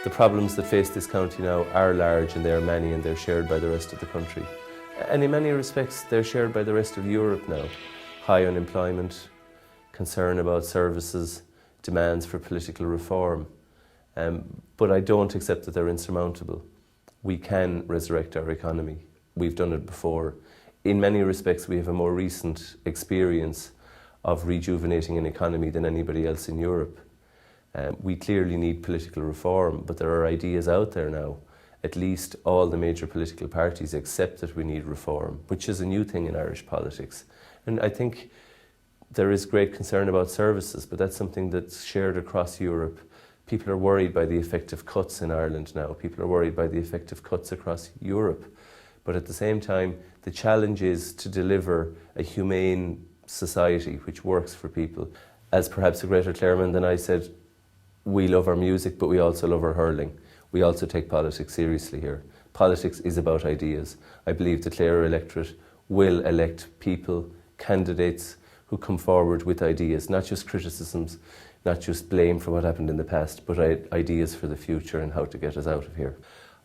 The problems that face this county now are large and they are many and they're shared by the rest of the country. And in many respects, they're shared by the rest of Europe now. High unemployment, concern about services, demands for political reform. But I don't accept that they're insurmountable. We can resurrect our economy. We've done it before. In many respects, we have a more recent experience of rejuvenating an economy than anybody else in Europe. We clearly need political reform, but there are ideas out there now. At least all the major political parties accept that we need reform, which is a new thing in Irish politics. And I think there is great concern about services, but that's something that's shared across Europe. People are worried by the effect of cuts in Ireland now. People are worried by the effect of cuts across Europe. But at the same time, the challenge is to deliver a humane society which works for people. As perhaps a greater Clareman than I said, we love our music, but we also love our hurling. We also take politics seriously here. Politics is about ideas. I believe the Clare electorate will elect people, candidates who come forward with ideas, not just criticisms, not just blame for what happened in the past, but ideas for the future and how to get us out of here.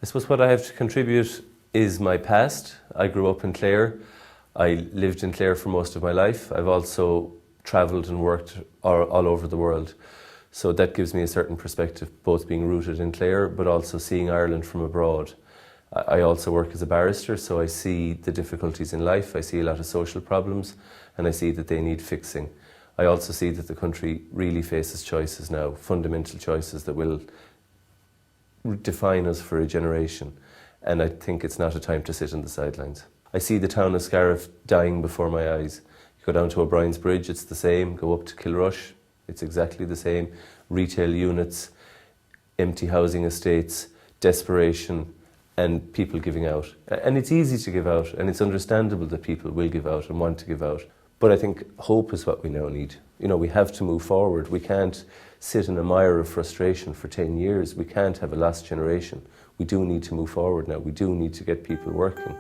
I suppose what I have to contribute is my past. I grew up in Clare. I lived in Clare for most of my life. I've also travelled and worked all over the world. So that gives me a certain perspective, both being rooted in Clare, but also seeing Ireland from abroad. I also work as a barrister, so I see the difficulties in life. I see a lot of social problems, and I see that they need fixing. I also see that the country really faces choices now, fundamental choices that will define us for a generation. And I think it's not a time to sit on the sidelines. I see the town of Scariff dying before my eyes. You go down to O'Brien's Bridge, it's the same. Go up to Kilrush, it's exactly the same. Retail units, empty housing estates, desperation, and people giving out. And it's easy to give out, and it's understandable that people will give out and want to give out. But I think hope is what we now need. You know, we have to move forward. We can't sit in a mire of frustration for 10 years. We can't have a lost generation. We do need to move forward now. We do need to get people working.